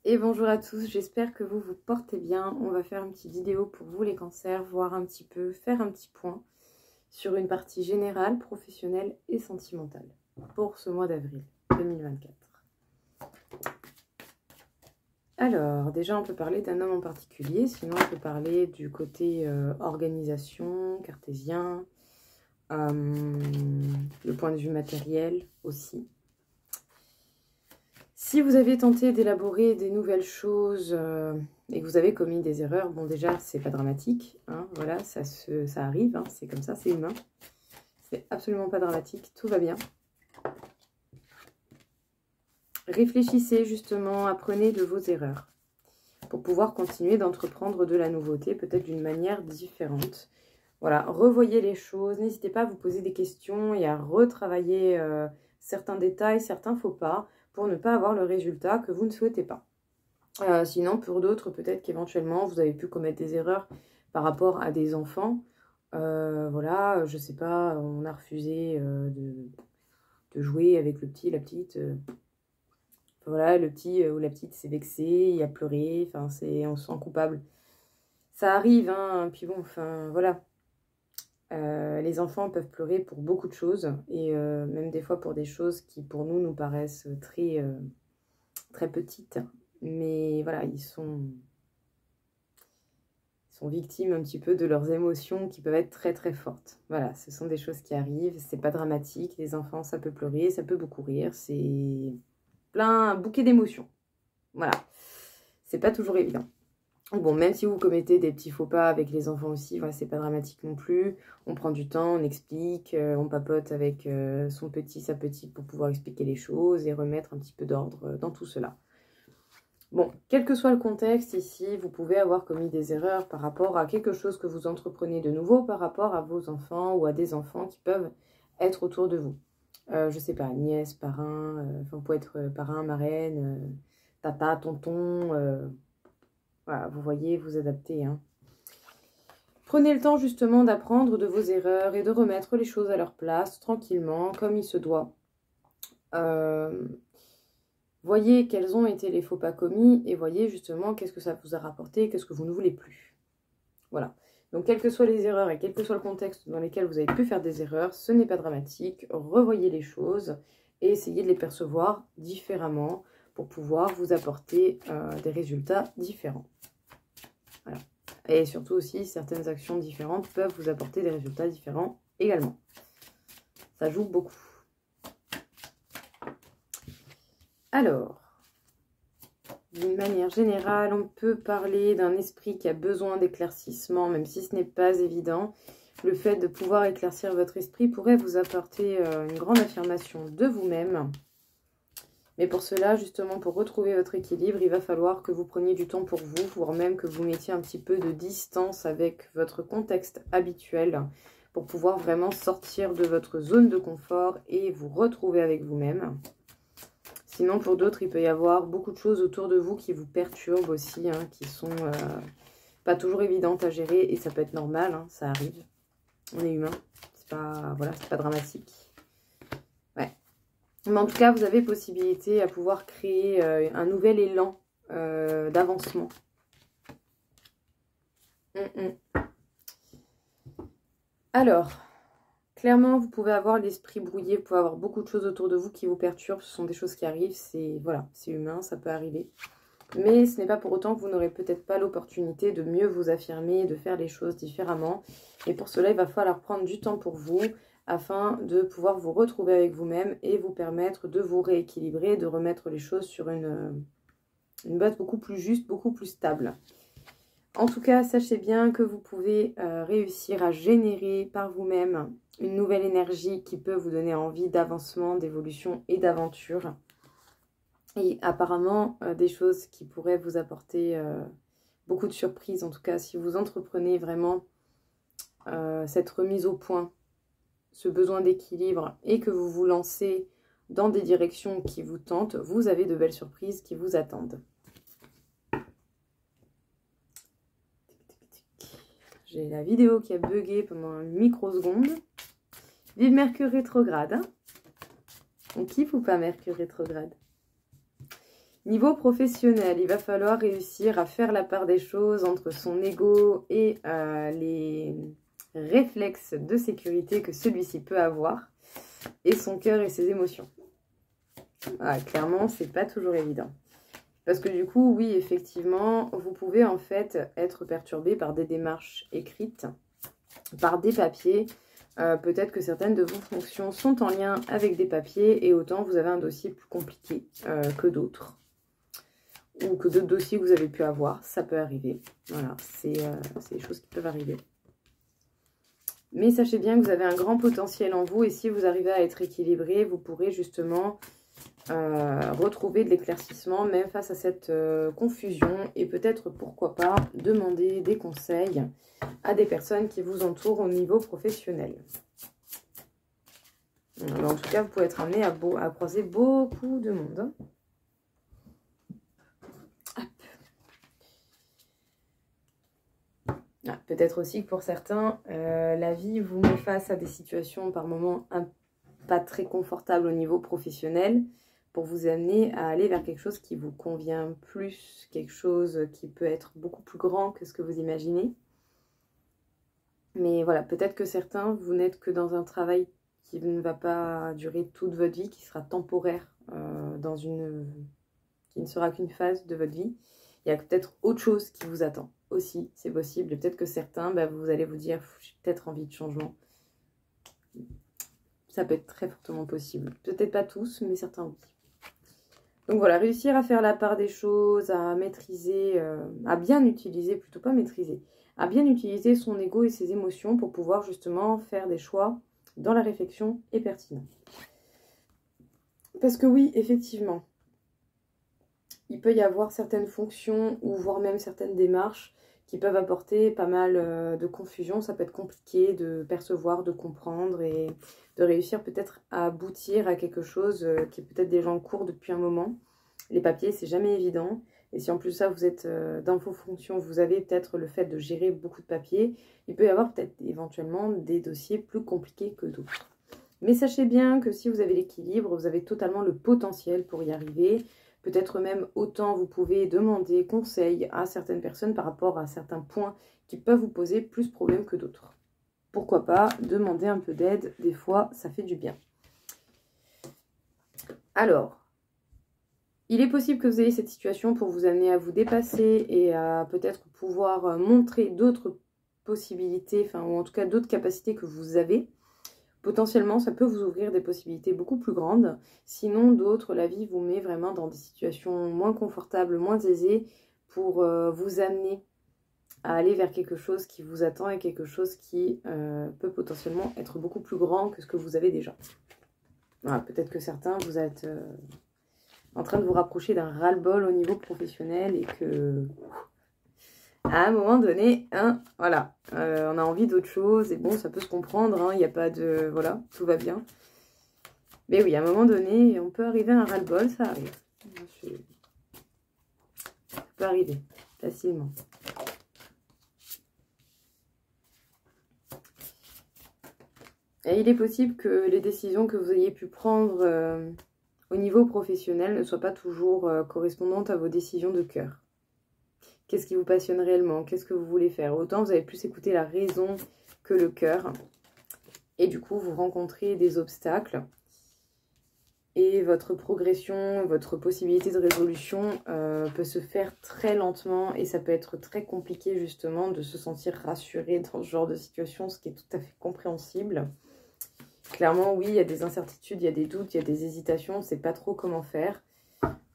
et bonjour à tous, j'espère que vous vous portez bien. On va faire une petite vidéo pour vous les cancers, voir un petit peu, faire un petit point sur une partie générale, professionnelle et sentimentale pour ce mois d'avril 2024. Alors, déjà on peut parler d'un homme en particulier, sinon on peut parler du côté organisation, cartésien, le point de vue matériel aussi. Si vous avez tenté d'élaborer des nouvelles choses et que vous avez commis des erreurs, bon déjà c'est pas dramatique, hein, voilà, ça arrive, hein, c'est comme ça, c'est humain. C'est absolument pas dramatique, tout va bien. Réfléchissez justement, apprenez de vos erreurs pour pouvoir continuer d'entreprendre de la nouveauté, peut-être d'une manière différente. Voilà, revoyez les choses, n'hésitez pas à vous poser des questions et à retravailler certains détails, certains faux pas, pour ne pas avoir le résultat que vous ne souhaitez pas. Sinon, pour d'autres, peut-être qu'éventuellement, vous avez pu commettre des erreurs par rapport à des enfants. Voilà, je sais pas, on a refusé de jouer avec le petit, la petite. Voilà, le petit ou la petite s'est vexé, il a pleuré, enfin, on se sent coupable. Ça arrive, hein, puis bon, enfin, voilà. Les enfants peuvent pleurer pour beaucoup de choses, et même des fois pour des choses qui, pour nous, nous paraissent très, très petites. Mais voilà, ils sont victimes un petit peu de leurs émotions qui peuvent être très très fortes. Voilà, ce sont des choses qui arrivent, c'est pas dramatique. Les enfants, ça peut pleurer, ça peut beaucoup rire, c'est un bouquet d'émotions. Voilà, c'est pas toujours évident. Bon, même si vous commettez des petits faux pas avec les enfants aussi, voilà, c'est pas dramatique non plus. On prend du temps, on explique, on papote avec son petit, sa petite pour pouvoir expliquer les choses et remettre un petit peu d'ordre dans tout cela. Bon, quel que soit le contexte ici, vous pouvez avoir commis des erreurs par rapport à quelque chose que vous entreprenez de nouveau, par rapport à vos enfants ou à des enfants qui peuvent être autour de vous. Je sais pas, nièce, parrain, enfin, peut être parrain, marraine, tata, tonton, voilà, vous voyez, vous adaptez, hein. Prenez le temps justement d'apprendre de vos erreurs et de remettre les choses à leur place, tranquillement, comme il se doit. Voyez quels ont été les faux pas commis et voyez justement qu'est-ce que ça vous a rapporté et qu'est-ce que vous ne voulez plus. Voilà. Donc, quelles que soient les erreurs et quel que soit le contexte dans lequel vous avez pu faire des erreurs, ce n'est pas dramatique. Revoyez les choses et essayez de les percevoir différemment pour pouvoir vous apporter des résultats différents. Voilà. Et surtout aussi, certaines actions différentes peuvent vous apporter des résultats différents également. Ça joue beaucoup. Alors, d'une manière générale, on peut parler d'un esprit qui a besoin d'éclaircissement, même si ce n'est pas évident. Le fait de pouvoir éclaircir votre esprit pourrait vous apporter une grande affirmation de vous-même. Mais pour cela, justement, pour retrouver votre équilibre, il va falloir que vous preniez du temps pour vous, voire même que vous mettiez un petit peu de distance avec votre contexte habituel pour pouvoir vraiment sortir de votre zone de confort et vous retrouver avec vous-même. Sinon, pour d'autres, il peut y avoir beaucoup de choses autour de vous qui vous perturbent aussi, hein, qui sont pas toujours évidentes à gérer et ça peut être normal, hein, ça arrive. On est humain, c'est pas, voilà, c'est pas dramatique. Ouais. Mais en tout cas, vous avez possibilité à pouvoir créer un nouvel élan d'avancement. Alors, clairement, vous pouvez avoir l'esprit brouillé, vous pouvez avoir beaucoup de choses autour de vous qui vous perturbent. Ce sont des choses qui arrivent, c'est voilà, c'est humain, ça peut arriver. Mais ce n'est pas pour autant que vous n'aurez peut-être pas l'opportunité de mieux vous affirmer, de faire les choses différemment. Et pour cela, il va falloir prendre du temps pour vous afin de pouvoir vous retrouver avec vous-même et vous permettre de vous rééquilibrer, de remettre les choses sur une base beaucoup plus juste, beaucoup plus stable. En tout cas, sachez bien que vous pouvez réussir à générer par vous-même une nouvelle énergie qui peut vous donner envie d'avancement, d'évolution et d'aventure. Et apparemment, des choses qui pourraient vous apporter beaucoup de surprises. En tout cas, si vous entreprenez vraiment cette remise au point, ce besoin d'équilibre et que vous vous lancez dans des directions qui vous tentent, vous avez de belles surprises qui vous attendent. J'ai la vidéo qui a bugué pendant une microseconde. Vive Mercure rétrograde. Hein, on kiffe ou pas Mercure rétrograde? Niveau professionnel, il va falloir réussir à faire la part des choses entre son ego et les réflexes de sécurité que celui-ci peut avoir, et son cœur et ses émotions. Ah, clairement, c'est pas toujours évident. Parce que du coup, oui, effectivement, vous pouvez en fait être perturbé par des démarches écrites, par des papiers. Peut-être que certaines de vos fonctions sont en lien avec des papiers et autant vous avez un dossier plus compliqué que d'autres. Ou que d'autres dossiers que vous avez pu avoir, ça peut arriver. Voilà, c'est des choses qui peuvent arriver. Mais sachez bien que vous avez un grand potentiel en vous et si vous arrivez à être équilibré, vous pourrez justement retrouver de l'éclaircissement même face à cette confusion et peut-être, pourquoi pas, demander des conseils à des personnes qui vous entourent au niveau professionnel. Alors, en tout cas, vous pouvez être amené à croiser beaucoup de monde. Hein. Ah, peut-être aussi que pour certains, la vie vous met face à des situations par moments pas très confortables au niveau professionnel pour vous amener à aller vers quelque chose qui vous convient plus, quelque chose qui peut être beaucoup plus grand que ce que vous imaginez. Mais voilà, peut-être que certains, vous n'êtes que dans un travail qui ne va pas durer toute votre vie, qui sera temporaire, qui ne sera qu'une phase de votre vie. Il y a peut-être autre chose qui vous attend aussi, c'est possible. Peut-être que certains, vous allez vous dire, j'ai peut-être envie de changement. Ça peut être très fortement possible. Peut-être pas tous, mais certains oui. Donc voilà, réussir à faire la part des choses, à maîtriser, à bien utiliser, plutôt pas maîtriser, à bien utiliser son ego et ses émotions pour pouvoir justement faire des choix dans la réflexion et pertinents. Parce que oui, effectivement, il peut y avoir certaines fonctions ou voire même certaines démarches qui peuvent apporter pas mal de confusion. Ça peut être compliqué de percevoir, de comprendre et de réussir peut-être à aboutir à quelque chose qui est peut-être déjà en cours depuis un moment. Les papiers, c'est jamais évident. Et si en plus ça, vous êtes dans vos fonctions, vous avez peut-être le fait de gérer beaucoup de papiers, il peut y avoir peut-être éventuellement des dossiers plus compliqués que d'autres. Mais sachez bien que si vous avez l'équilibre, vous avez totalement le potentiel pour y arriver. Peut-être même autant vous pouvez demander conseil à certaines personnes par rapport à certains points qui peuvent vous poser plus problème que d'autres. Pourquoi pas demander un peu d'aide, des fois ça fait du bien. Alors, il est possible que vous ayez cette situation pour vous amener à vous dépasser et à peut-être pouvoir montrer d'autres possibilités, enfin ou en tout cas d'autres capacités que vous avez. Potentiellement, ça peut vous ouvrir des possibilités beaucoup plus grandes. Sinon, d'autres, la vie vous met vraiment dans des situations moins confortables, moins aisées pour vous amener à aller vers quelque chose qui vous attend et quelque chose qui peut potentiellement être beaucoup plus grand que ce que vous avez déjà. Voilà, peut-être que certains, vous êtes en train de vous rapprocher d'un ras-le-bol au niveau professionnel et que... à un moment donné, hein, voilà, on a envie d'autre chose, et bon, ça peut se comprendre, hein, il n'y a pas de... Voilà, tout va bien. Mais oui, à un moment donné, on peut arriver à un ras-le-bol, ça arrive. Ça peut arriver, facilement. Et il est possible que les décisions que vous ayez pu prendre au niveau professionnel ne soient pas toujours correspondantes à vos décisions de cœur. Qu'est-ce qui vous passionne réellement? Qu'est-ce que vous voulez faire? Autant vous avez plus écouté la raison que le cœur. Et du coup, vous rencontrez des obstacles. Et votre progression, votre possibilité de résolution peut se faire très lentement. Et ça peut être très compliqué justement de se sentir rassuré dans ce genre de situation, ce qui est tout à fait compréhensible. Clairement, oui, il y a des incertitudes, il y a des doutes, il y a des hésitations. On ne sait pas trop comment faire.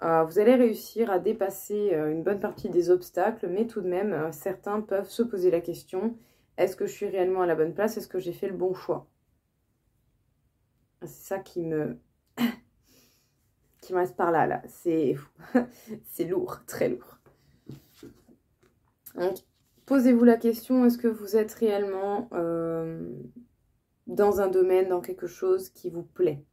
Vous allez réussir à dépasser une bonne partie des obstacles, mais tout de même, certains peuvent se poser la question, est-ce que je suis réellement à la bonne place? Est-ce que j'ai fait le bon choix? C'est ça qui me reste par là. C'est lourd, très lourd. Donc, posez-vous la question, est-ce que vous êtes réellement dans un domaine, dans quelque chose qui vous plaît?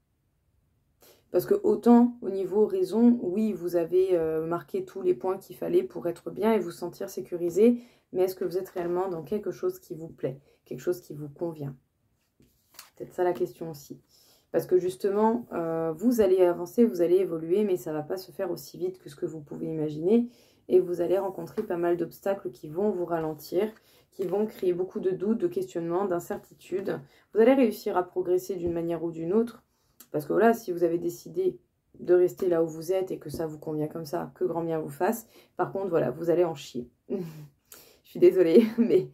Parce que autant au niveau raison, oui, vous avez marqué tous les points qu'il fallait pour être bien et vous sentir sécurisé, mais est-ce que vous êtes réellement dans quelque chose qui vous plaît, quelque chose qui vous convient? Peut-être ça la question aussi. Parce que justement, vous allez avancer, vous allez évoluer, mais ça ne va pas se faire aussi vite que ce que vous pouvez imaginer. Et vous allez rencontrer pas mal d'obstacles qui vont vous ralentir, qui vont créer beaucoup de doutes, de questionnements, d'incertitudes. Vous allez réussir à progresser d'une manière ou d'une autre. Parce que voilà, si vous avez décidé de rester là où vous êtes et que ça vous convient comme ça, que grand bien vous fasse. Par contre, voilà, vous allez en chier. Je suis désolée, mais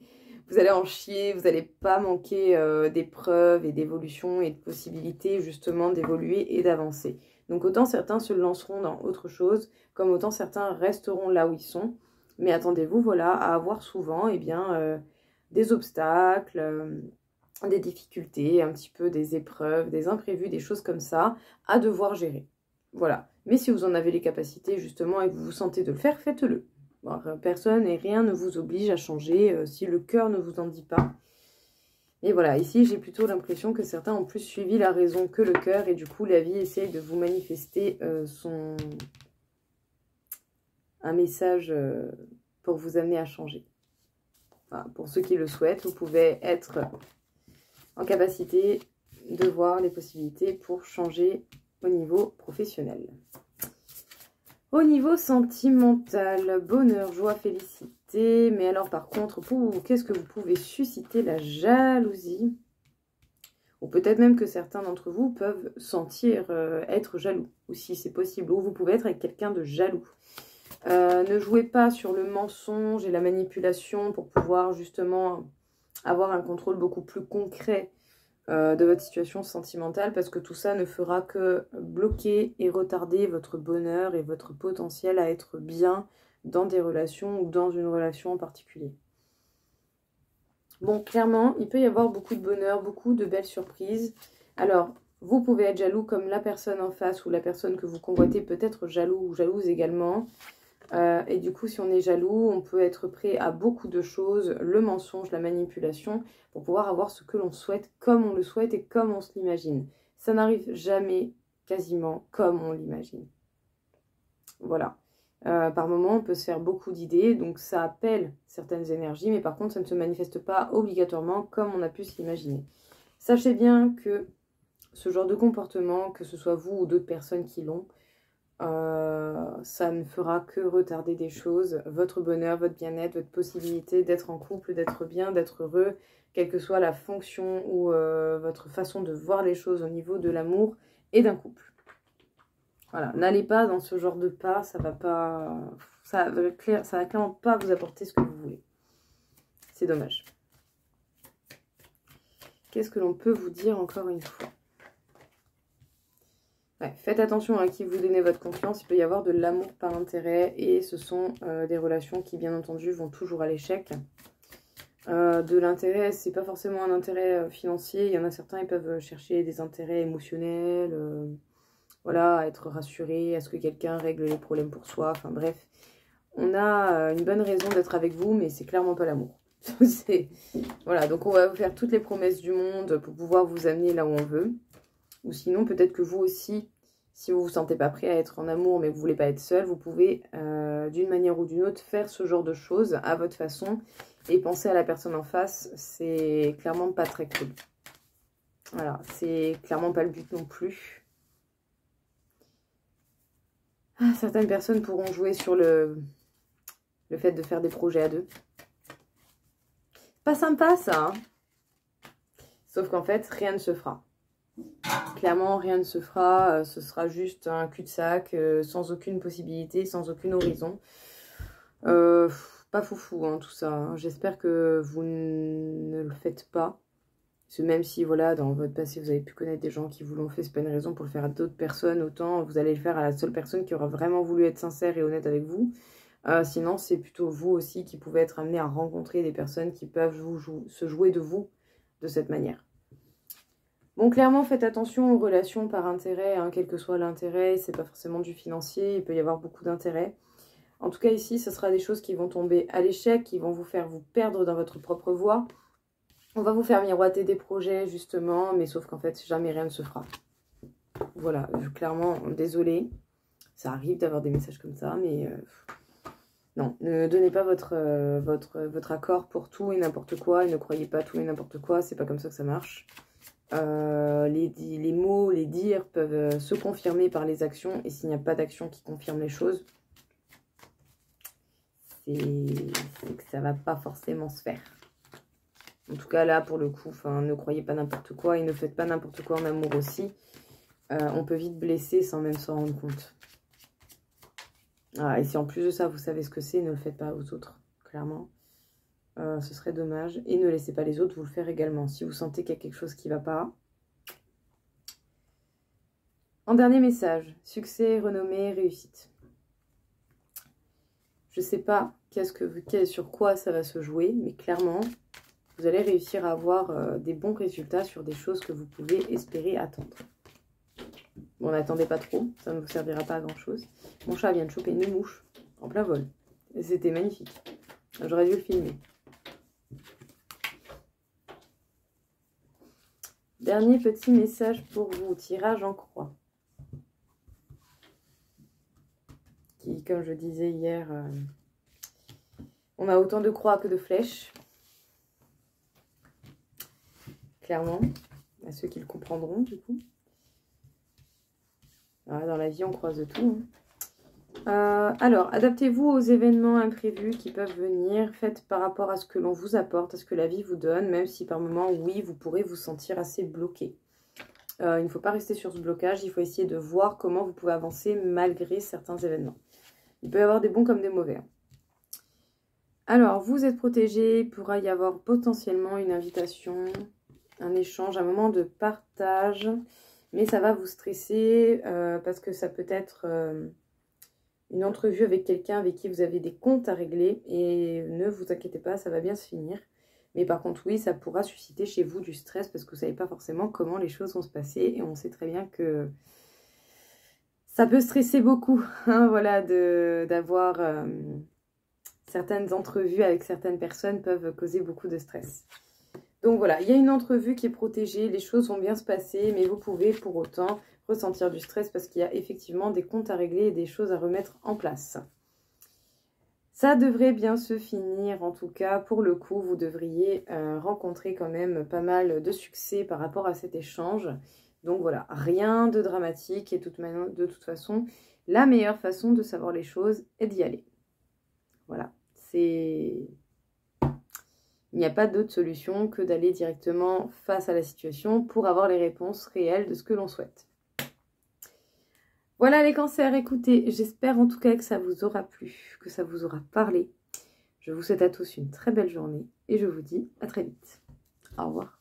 vous allez en chier, vous n'allez pas manquer d'épreuves et d'évolution et de possibilités justement d'évoluer et d'avancer. Donc autant certains se lanceront dans autre chose, comme autant certains resteront là où ils sont. Mais attendez-vous, voilà, à avoir souvent des obstacles, des difficultés, un petit peu des épreuves, des imprévus, des choses comme ça, à devoir gérer. Voilà. Mais si vous en avez les capacités justement et que vous vous sentez de le faire, faites-le. Bon, personne et rien ne vous oblige à changer si le cœur ne vous en dit pas. Et voilà, ici j'ai plutôt l'impression que certains ont plus suivi la raison que le cœur et du coup la vie essaye de vous manifester un message pour vous amener à changer. Enfin, pour ceux qui le souhaitent, vous pouvez être en capacité de voir les possibilités pour changer au niveau professionnel. Au niveau sentimental, bonheur, joie, félicité. Mais alors par contre, qu'est-ce que vous pouvez susciter? La jalousie. Ou peut-être même que certains d'entre vous peuvent sentir être jaloux. Ou si c'est possible. Ou vous pouvez être avec quelqu'un de jaloux. Ne jouez pas sur le mensonge et la manipulation pour pouvoir justement avoir un contrôle beaucoup plus concret de votre situation sentimentale, parce que tout ça ne fera que bloquer et retarder votre bonheur et votre potentiel à être bien dans des relations ou dans une relation en particulier. Bon, clairement, il peut y avoir beaucoup de bonheur, beaucoup de belles surprises. Alors, vous pouvez être jaloux comme la personne en face ou la personne que vous convoitez peut être jaloux ou jalouse également. Et du coup, si on est jaloux, on peut être prêt à beaucoup de choses, le mensonge, la manipulation, pour pouvoir avoir ce que l'on souhaite, comme on le souhaite et comme on se l'imagine. Ça n'arrive jamais, quasiment, comme on l'imagine. Voilà. Par moment, on peut se faire beaucoup d'idées, donc ça appelle certaines énergies, mais par contre, ça ne se manifeste pas obligatoirement comme on a pu s'imaginer. Sachez bien que ce genre de comportement, que ce soit vous ou d'autres personnes qui l'ont, ça ne fera que retarder des choses, votre bonheur, votre bien-être, votre possibilité d'être en couple, d'être bien, d'être heureux, quelle que soit la fonction ou votre façon de voir les choses au niveau de l'amour et d'un couple. Voilà, n'allez pas dans ce genre de pas, ça va clairement pas vous apporter ce que vous voulez. C'est dommage. Qu'est-ce que l'on peut vous dire encore une fois? Ouais, faites attention à qui vous donnez votre confiance, il peut y avoir de l'amour par intérêt et ce sont des relations qui bien entendu vont toujours à l'échec. De l'intérêt, c'est pas forcément un intérêt financier, il y en a certains ils peuvent chercher des intérêts émotionnels, voilà, à être rassurés, à ce que quelqu'un règle les problèmes pour soi, enfin bref. On a une bonne raison d'être avec vous, mais c'est clairement pas l'amour. Voilà, donc on va vous faire toutes les promesses du monde pour pouvoir vous amener là où on veut. Ou sinon, peut-être que vous aussi, si vous ne vous sentez pas prêt à être en amour, mais que vous ne voulez pas être seul, vous pouvez, d'une manière ou d'une autre, faire ce genre de choses à votre façon. Et penser à la personne en face, c'est clairement pas très cool. Voilà, c'est clairement pas le but non plus. Ah, certaines personnes pourront jouer sur le fait de faire des projets à deux. Pas sympa, ça, hein. Sauf qu'en fait, rien ne se fera. Clairement, rien ne se fera, ce sera juste un cul-de-sac, sans aucune possibilité, sans aucun horizon. Pas foufou, hein, tout ça. Hein. J'espère que vous ne le faites pas. Parce que même si, voilà, dans votre passé, vous avez pu connaître des gens qui vous l'ont fait, c'est pas une raison pour le faire à d'autres personnes. Autant vous allez le faire à la seule personne qui aura vraiment voulu être sincère et honnête avec vous. Sinon, c'est plutôt vous aussi qui pouvez être amené à rencontrer des personnes qui peuvent se jouer de vous de cette manière. Bon, clairement, faites attention aux relations par intérêt, hein, quel que soit l'intérêt, c'est pas forcément du financier, il peut y avoir beaucoup d'intérêt. En tout cas, ici, ce sera des choses qui vont tomber à l'échec, qui vont vous faire vous perdre dans votre propre voie. On va vous faire miroiter des projets, justement, mais sauf qu'en fait, jamais rien ne se fera. Voilà, clairement, désolée, ça arrive d'avoir des messages comme ça, mais non, ne donnez pas votre accord pour tout et n'importe quoi, et ne croyez pas tout et n'importe quoi, c'est pas comme ça que ça marche. Les mots, les dires peuvent se confirmer par les actions. Et s'il n'y a pas d'action qui confirme les choses, c'est que ça va pas forcément se faire. En tout cas, là, pour le coup, ne croyez pas n'importe quoi et ne faites pas n'importe quoi en amour aussi. On peut vite blesser sans même s'en rendre compte. Ah, et si en plus de ça, vous savez ce que c'est, ne le faites pas aux autres, clairement. Ce serait dommage. Et ne laissez pas les autres vous le faire également. Si vous sentez qu'il y a quelque chose qui ne va pas. En dernier message, succès, renommée, réussite. Je ne sais pas sur quoi ça va se jouer, mais clairement, vous allez réussir à avoir des bons résultats sur des choses que vous pouvez espérer attendre. Bon, n'attendez pas trop, ça ne vous servira pas à grand chose. Mon chat vient de choper une mouche en plein vol. C'était magnifique. J'aurais dû le filmer. Dernier petit message pour vous, tirage en croix. Qui, comme je disais hier, on a autant de croix que de flèches. Clairement, à ceux qui le comprendront du coup. Alors, dans la vie, on croise de tout. Alors, adaptez-vous aux événements imprévus qui peuvent venir. Faites par rapport à ce que l'on vous apporte, à ce que la vie vous donne, même si par moments, oui, vous pourrez vous sentir assez bloqué. Il ne faut pas rester sur ce blocage, il faut essayer de voir comment vous pouvez avancer malgré certains événements. Il peut y avoir des bons comme des mauvais. Alors, vous êtes protégé, il pourra y avoir potentiellement une invitation, un échange, un moment de partage, mais ça va vous stresser parce que ça peut être une entrevue avec quelqu'un avec qui vous avez des comptes à régler et ne vous inquiétez pas, ça va bien se finir. Mais par contre, oui, ça pourra susciter chez vous du stress parce que vous ne savez pas forcément comment les choses vont se passer et on sait très bien que ça peut stresser beaucoup, hein, voilà, d'avoir certaines entrevues avec certaines personnes peuvent causer beaucoup de stress. Donc voilà, il y a une entrevue qui est protégée, les choses vont bien se passer, mais vous pouvez pour autant ressentir du stress parce qu'il y a effectivement des comptes à régler et des choses à remettre en place. Ça devrait bien se finir, en tout cas, pour le coup, vous devriez rencontrer quand même pas mal de succès par rapport à cet échange. Donc voilà, rien de dramatique et de toute façon, la meilleure façon de savoir les choses est d'y aller. Voilà, il n'y a pas d'autre solution que d'aller directement face à la situation pour avoir les réponses réelles de ce que l'on souhaite. Voilà les cancers, écoutez, j'espère en tout cas que ça vous aura plu, que ça vous aura parlé. Je vous souhaite à tous une très belle journée et je vous dis à très vite. Au revoir.